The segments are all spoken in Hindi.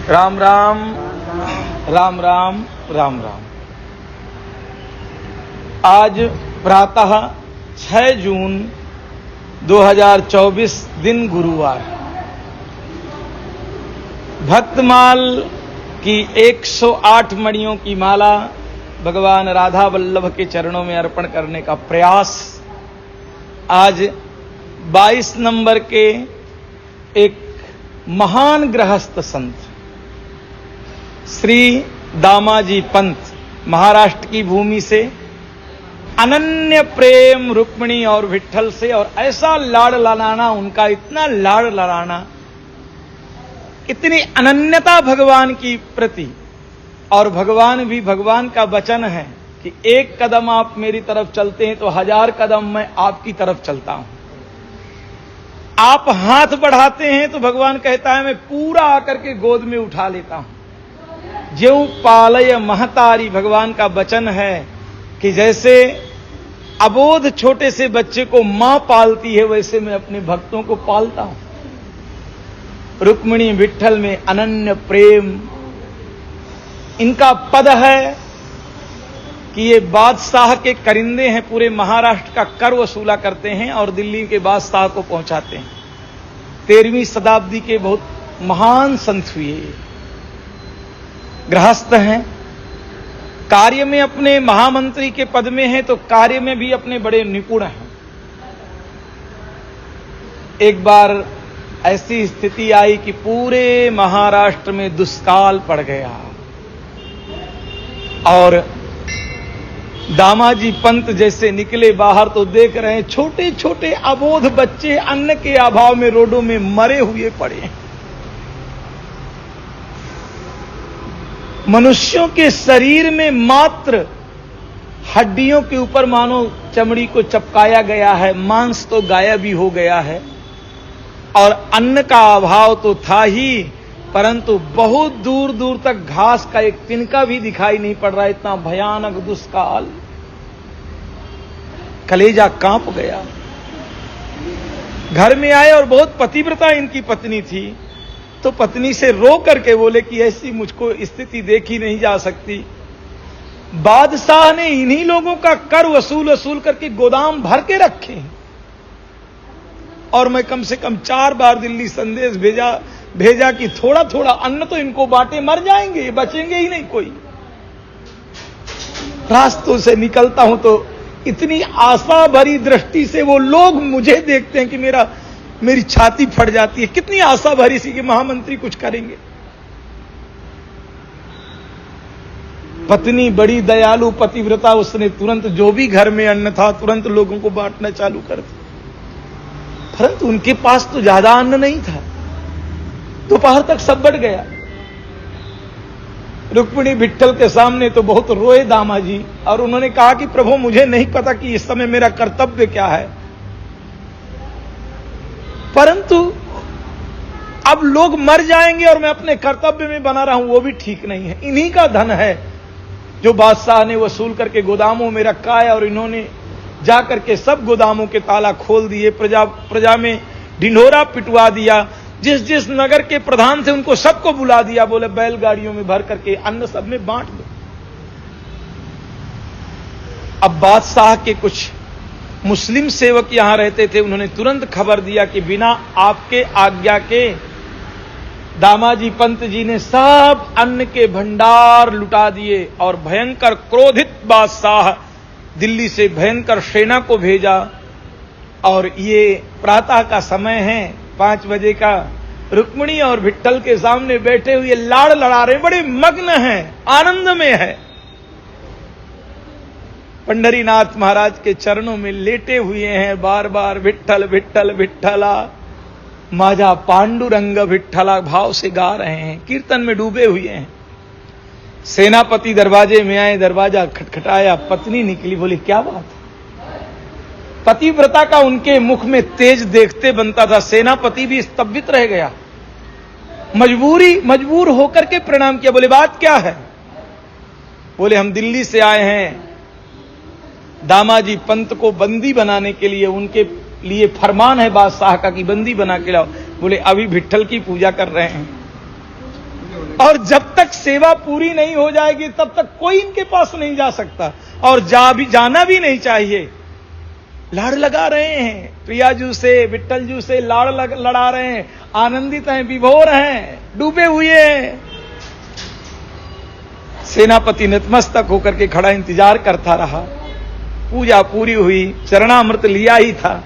राम राम राम राम राम राम। आज प्रातः 6 जून 2024 दिन गुरुवार, भक्तमाल की 108 मणियों की माला भगवान राधा वल्लभ के चरणों में अर्पण करने का प्रयास आज 22 नंबर के एक महान गृहस्थ संत श्री दामाजी पंत, महाराष्ट्र की भूमि से अनन्य प्रेम रुक्मिणी और विट्ठल से, और ऐसा लाड़ लड़ाना उनका, इतना लाड़ लड़ाना, इतनी अनन्यता भगवान की प्रति। और भगवान भी, भगवान का वचन है कि एक कदम आप मेरी तरफ चलते हैं तो 1000 कदम मैं आपकी तरफ चलता हूं। आप हाथ बढ़ाते हैं तो भगवान कहता है मैं पूरा आकर के गोद में उठा लेता हूं। ज्यों पालय महतारी, भगवान का वचन है कि जैसे अबोध छोटे से बच्चे को मां पालती है, वैसे मैं अपने भक्तों को पालता हूं। रुक्मिणी विट्ठल में अनन्य प्रेम इनका पद है कि ये बादशाह के करिंदे हैं, पूरे महाराष्ट्र का कर वसूला करते हैं और दिल्ली के बादशाह को पहुंचाते हैं। 13वीं शताब्दी के बहुत महान संत हुए, गृहस्थ हैं, कार्य में अपने महामंत्री के पद में हैं तो कार्य में भी अपने बड़े निपुण हैं। एक बार ऐसी स्थिति आई कि पूरे महाराष्ट्र में दुष्काल पड़ गया और दामाजी पंत जैसे निकले बाहर तो देख रहे हैं छोटे छोटे अबोध बच्चे अन्न के अभाव में रोडों में मरे हुए पड़े हैं। मनुष्यों के शरीर में मात्र हड्डियों के ऊपर मानो चमड़ी को चिपकाया गया है, मांस तो गायब भी हो गया है और अन्न का अभाव तो था ही, परंतु बहुत दूर दूर तक घास का एक तिनका भी दिखाई नहीं पड़ रहा। इतना भयानक दुष्काल, कलेजा कांप गया। घर में आए और बहुत पतिव्रता इनकी पत्नी थी, तो पत्नी से रो करके बोले कि ऐसी मुझको स्थिति देखी नहीं जा सकती। बादशाह ने इन्हीं लोगों का कर वसूल करके गोदाम भर के रखे और मैं कम से कम 4 बार दिल्ली संदेश भेजा कि थोड़ा थोड़ा अन्न तो इनको बांटे, मर जाएंगे, बचेंगे ही नहीं कोई। रास्तों से निकलता हूं तो इतनी आशा भरी दृष्टि से वो लोग मुझे देखते हैं कि मेरी छाती फट जाती है। कितनी आशा भरी सी कि महामंत्री कुछ करेंगे। पत्नी बड़ी दयालु पतिव्रता, उसने तुरंत जो भी घर में अन्न था तुरंत लोगों को बांटना चालू कर दिया, परंतु उनके पास तो ज्यादा अन्न नहीं था। दोपहर तक सब बढ़ गया। रुक्मिणी विट्ठल के सामने तो बहुत रोए दामाजी और उन्होंने कहा कि प्रभु मुझे नहीं पता कि इस समय मेरा कर्तव्य क्या है, परंतु अब लोग मर जाएंगे और मैं अपने कर्तव्य में बना रहा हूं, वो भी ठीक नहीं है। इन्हीं का धन है जो बादशाह ने वसूल करके गोदामों में रखा है और इन्होंने जाकर के सब गोदामों के ताला खोल दिए, प्रजा में ढिंढोरा पिटवा दिया। जिस जिस नगर के प्रधान थे उनको सबको बुला दिया, बोले बैलगाड़ियों में भर करके अन्न सब में बांट दो। अब बादशाह के कुछ मुस्लिम सेवक यहां रहते थे, उन्होंने तुरंत खबर दिया कि बिना आपके आज्ञा के दामाजी पंत जी ने सब अन्न के भंडार लुटा दिए और भयंकर क्रोधित बादशाह दिल्ली से भयंकर सेना को भेजा। और ये प्रातः का समय है, 5 बजे का। रुक्मिणी और विट्ठल के सामने बैठे हुए लाड़ लड़ा रहे, बड़े मग्न हैं, आनंद में है। पंढरीनाथ महाराज के चरणों में लेटे हुए हैं, बार बार विट्ठल विट्ठल विट्ठला, माझा पांडुरंग विट्ठला भाव से गा रहे हैं, कीर्तन में डूबे हुए हैं। सेनापति दरवाजे में आए, दरवाजा खटखटाया, पत्नी निकली, बोली क्या बात। पतिव्रता का उनके मुख में तेज देखते बनता था। सेनापति भी स्तंभित रह गया, मजबूर होकर के प्रणाम किया। बोले बात क्या है। बोले हम दिल्ली से आए हैं, दामाजी पंत को बंदी बनाने के लिए, उनके लिए फरमान है बादशाह का कि बंदी बना के लाओ। बोले अभी विट्ठल की पूजा कर रहे हैं। और जब तक सेवा पूरी नहीं हो जाएगी तब तक कोई इनके पास नहीं जा सकता, और जाना भी नहीं चाहिए। लाड़ लगा रहे हैं प्रियाजू से, विट्ठलजू से लाड़ लड़ा रहे हैं, आनंदित हैं, विभोर हैं, डूबे हुए हैं। सेनापति नतमस्तक होकर के खड़ा इंतजार करता रहा। पूजा पूरी हुई, चरणामृत लिया ही था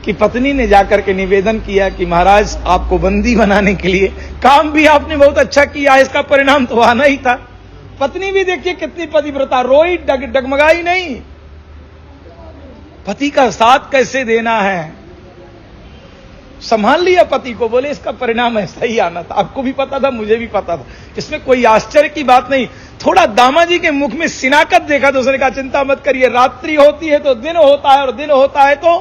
कि पत्नी ने जाकर के निवेदन किया कि महाराज आपको बंदी बनाने के लिए काम भी आपने बहुत अच्छा किया, इसका परिणाम तो आना ही था। पत्नी भी देखिए कितनी पतिव्रता, रोई, डगमगाई नहीं। पति का साथ कैसे देना है, संभाल लिया पति को, बोले इसका परिणाम ऐसा ही आना था। आपको भी पता था, मुझे भी पता था, इसमें कोई आश्चर्य की बात नहीं। थोड़ा दामाजी के मुख में सिनाकत देखा तो उसने कहा चिंता मत करिए, रात्रि होती है तो दिन होता है, और दिन होता है तो,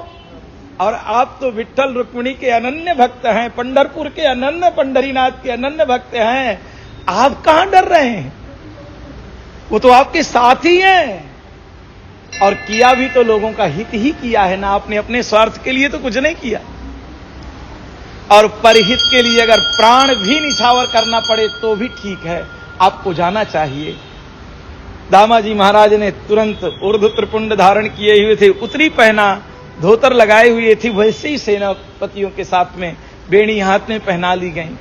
और आप तो विट्ठल रुक्मिणी के अनन्य भक्त हैं, पंढरपुर के अनन्य, पंढरीनाथ के अनन्य भक्त हैं, आप कहां डर रहे हैं, वो तो आपके साथ ही हैं। और किया भी तो लोगों का हित ही किया है ना, आपने अपने स्वार्थ के लिए तो कुछ नहीं किया। और परहित के लिए अगर प्राण भी निछावर करना पड़े तो भी ठीक है, आपको जाना चाहिए। दामाजी महाराज ने तुरंत ऊर्ध्व त्रिपुंड धारण किए हुए थे, उत्तरी पहना, धोतर लगाए हुए थी, वैसे ही सेनापतियों के साथ में बेणी हाथ में पहना ली गई।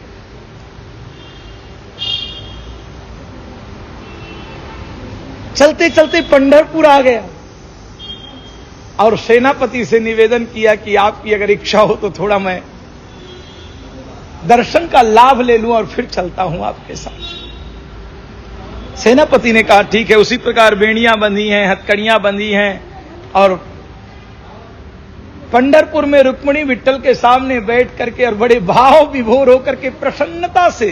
चलते चलते पंढरपुर आ गया और सेनापति से निवेदन किया कि आपकी अगर इच्छा हो तो थोड़ा मैं दर्शन का लाभ ले लूं और फिर चलता हूं आपके साथ। सेनापति ने कहा ठीक है। उसी प्रकार बेड़ियां बंधी हैं, हथकड़ियां बंधी हैं, और पंढरपुर में रुक्मिणी विट्ठल के सामने बैठ करके और बड़े भाव विभोर होकर के प्रसन्नता से,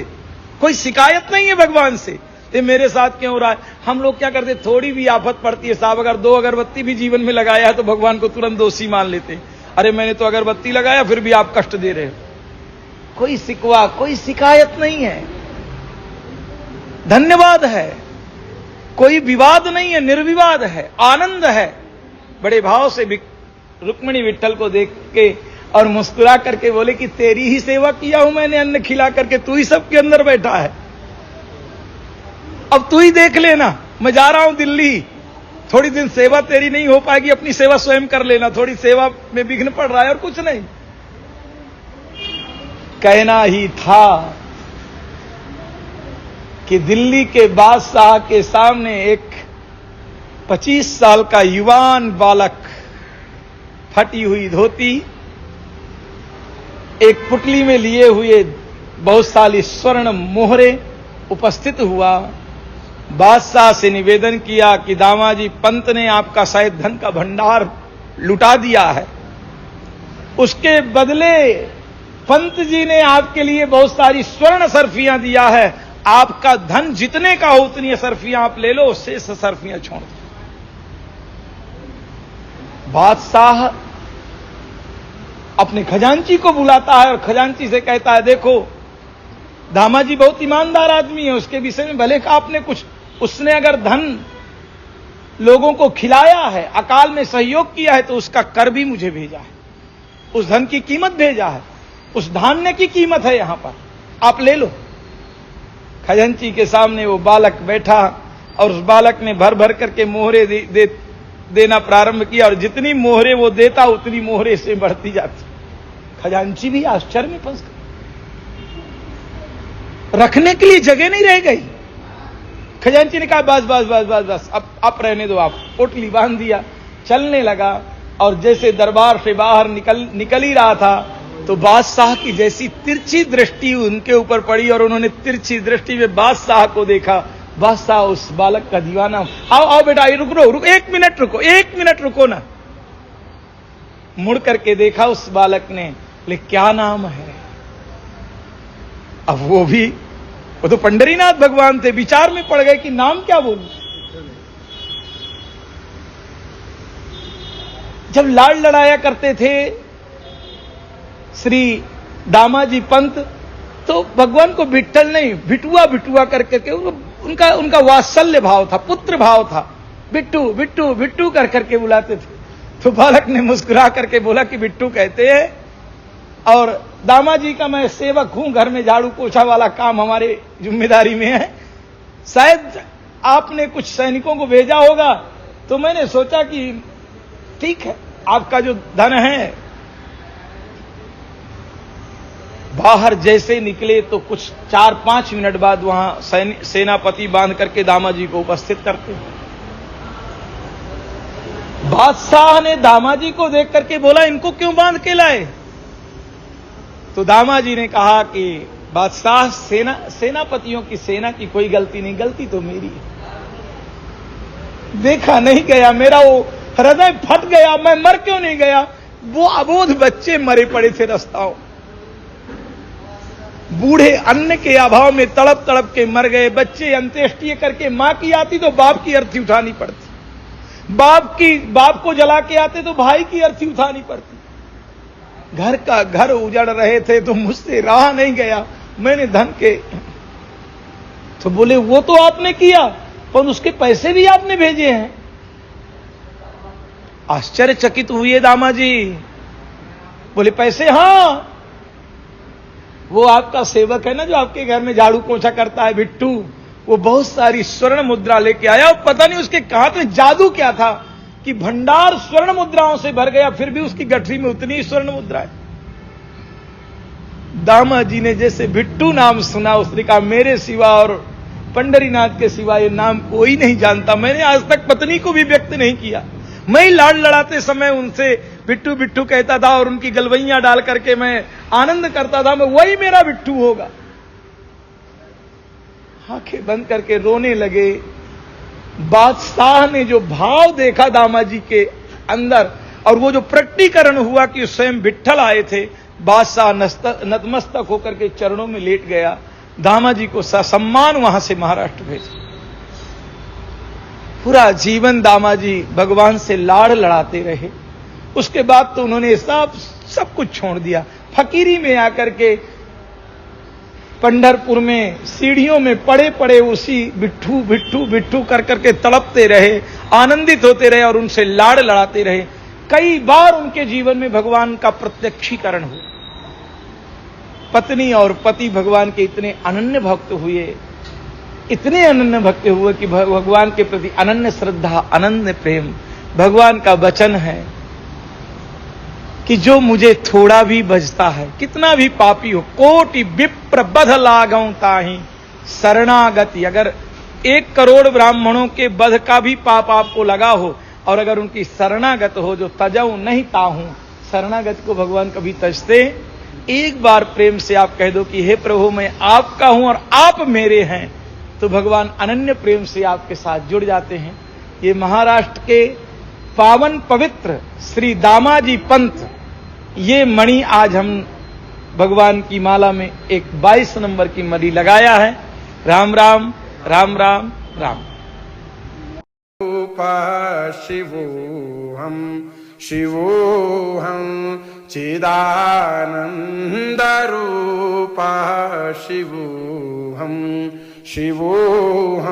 कोई शिकायत नहीं है भगवान से, ये मेरे साथ क्यों हो रहा है। हम लोग क्या करते, थोड़ी भी आफत पड़ती है साहब, अगर 2 अगरबत्ती भी जीवन में लगाया है तो भगवान को तुरंत दोषी मान लेते हैं। अरे मैंने तो अगरबत्ती लगाया फिर भी आप कष्ट दे रहे हो। कोई शिकवा, कोई शिकायत नहीं है, धन्यवाद है, कोई विवाद नहीं है, निर्विवाद है, आनंद है। बड़े भाव से रुक्मिणी विट्ठल को देख के और मुस्कुरा करके बोले कि तेरी ही सेवा किया हूं मैंने, अन्न खिला करके, तू ही सबके अंदर बैठा है, अब तू ही देख लेना, मैं जा रहा हूं दिल्ली, थोड़ी दिन सेवा तेरी नहीं हो पाएगी, अपनी सेवा स्वयं कर लेना, थोड़ी सेवा में विघ्न पड़ रहा है और कुछ नहीं। कहना ही था कि दिल्ली के बादशाह के सामने एक 25 साल का युवान बालक, फटी हुई धोती, एक पुटली में लिए हुए बहुत सारी स्वर्ण मोहरे उपस्थित हुआ। बादशाह से निवेदन किया कि दामाजी पंत ने आपका शायद धन का भंडार लुटा दिया है, उसके बदले पंत जी ने आपके लिए बहुत सारी स्वर्ण सर्फियां दिया है, आपका धन जितने का हो उतनी सर्फियां आप ले लो, उससे सर्फियां छोड़ दो। बादशाह अपने खजांची को बुलाता है और खजांची से कहता है देखो दामाजी बहुत ईमानदार आदमी है, उसके विषय में भले का आपने कुछ, उसने अगर धन लोगों को खिलाया है, अकाल में सहयोग किया है, तो उसका कर भी मुझे भेजा है, उस धन की कीमत भेजा है, उस धान्य की कीमत है यहां पर, आप ले लो। खजांची के सामने वो बालक बैठा और उस बालक ने भर भर करके मोहरे देना प्रारंभ किया, और जितनी मोहरे वो देता उतनी मोहरे से बढ़ती जाती। खजांची भी आश्चर्य में फंस गई, रखने के लिए जगह नहीं रह गई। खजांची ने कहा बस बस बस बस बस, अब रहने दो आप। पोटली बांध दिया, चलने लगा, और जैसे दरबार से बाहर निकल ही रहा था तो बादशाह की जैसी तिरछी दृष्टि उनके ऊपर पड़ी, और उन्होंने तिरछी दृष्टि में बादशाह को देखा। बादशाह उस बालक का दीवाना, आओ आओ बेटा, रुको, 1 मिनट रुको, 1 मिनट रुको ना। मुड़ करके देखा उस बालक ने, बोले क्या नाम है। अब वो तो पंढरीनाथ भगवान थे, विचार में पड़ गए कि नाम क्या बोलूं। जब लाड़ लड़ाया करते थे श्री दामाजी पंत, तो भगवान को विट्ठल नहीं, बिटुआ बिटुआ करके उनका वात्सल्य भाव था, पुत्र भाव था, बिट्टू बिट्टू बिट्टू करके बुलाते थे। तो बालक ने मुस्कुरा करके बोला कि बिट्टू कहते हैं, और दामाजी का मैं सेवक हूं, घर में झाड़ू पोछा वाला काम हमारे जिम्मेदारी में है, शायद आपने कुछ सैनिकों को भेजा होगा, तो मैंने सोचा कि ठीक है, आपका जो धन है। बाहर जैसे निकले तो कुछ 4-5 मिनट बाद वहां सेनापति बांध करके दामाजी को उपस्थित करते। बादशाह ने दामाजी को देख करके बोला, इनको क्यों बांध के लाए? तो दामाजी ने कहा कि बादशाह, सेनापतियों की सेना की कोई गलती नहीं, गलती तो मेरी है। देखा नहीं गया, मेरा वो हृदय फट गया, मैं मर क्यों नहीं गया? वो अबोध बच्चे मरे पड़े थे रास्ताओं, बूढ़े अन्न के अभाव में तड़प तड़प के मर गए, बच्चे अंत्येष्टि करके मां की आती तो बाप की अर्थी उठानी पड़ती, बाप को जला के आते तो भाई की अर्थी उठानी पड़ती। घर का घर उजड़ रहे थे तो मुझसे रहा नहीं गया, मैंने धन के। तो बोले वो तो आपने किया, पर उसके पैसे भी आपने भेजे हैं। आश्चर्यचकित हुए दामाजी, बोले पैसे? हां, वो आपका सेवक है ना जो आपके घर में झाड़ू पोछा करता है, बिट्टू, वो बहुत सारी स्वर्ण मुद्रा लेके आया। पता नहीं उसके हाथ में जादू क्या था कि भंडार स्वर्ण मुद्राओं से भर गया, फिर भी उसकी गठरी में उतनी ही स्वर्ण मुद्रा है। दामाजी ने जैसे बिट्टू नाम सुना, उसने कहा मेरे सिवा और पंडरीनाथ के सिवा ये नाम कोई नहीं जानता। मैंने आज तक पत्नी को भी व्यक्त नहीं किया। मैं लाड़ लड़ाते समय उनसे बिट्टू बिट्टू कहता था और उनकी गलवैयां डाल करके मैं आनंद करता था, मैं वही मेरा बिट्टू होगा। आंखें बंद करके रोने लगे। बादशाह ने जो भाव देखा दामाजी के अंदर और वो जो प्रकटीकरण हुआ कि स्वयं विट्ठल आए थे, बादशाह नतमस्तक होकर के चरणों में लेट गया। दामाजी को ससम्मान वहां से महाराष्ट्र भेजा। पूरा जीवन दामाजी भगवान से लाड़ लड़ाते रहे। उसके बाद तो उन्होंने सब कुछ छोड़ दिया। फकीरी में आकर के पंढरपुर में सीढ़ियों में पड़े पड़े उसी बिट्ठू बिट्ठू बिट्ठू कर करके तड़पते रहे, आनंदित होते रहे और उनसे लाड़ लड़ाते रहे। कई बार उनके जीवन में भगवान का प्रत्यक्षीकरण हुआ। पत्नी और पति भगवान के इतने अनन्य भक्त हुए, इतने अनन्य भक्त हुए कि भगवान के प्रति अनन्य श्रद्धा, अनन्य प्रेम। भगवान का वचन है कि जो मुझे थोड़ा भी बजता है, कितना भी पापी हो, कोटि विप्र बध लागऊं ताहि शरणागति। अगर 1 करोड़ ब्राह्मणों के बध का भी पाप आपको लगा हो और अगर उनकी शरणागत हो, जो तजऊ नहीं ताहूं, शरणागत को भगवान कभी तजते। एक बार प्रेम से आप कह दो कि हे प्रभु मैं आपका हूं और आप मेरे हैं, तो भगवान अनन्य प्रेम से आपके साथ जुड़ जाते हैं। ये महाराष्ट्र के पावन पवित्र श्री दामाजी पंथ, ये मणि आज हम भगवान की माला में एक 22 नंबर की मणि लगाया है। राम राम राम राम राम। शिवोऽहं शिवोऽहं चिदानन्दरूपः शिवोऽहं शिवोऽहं।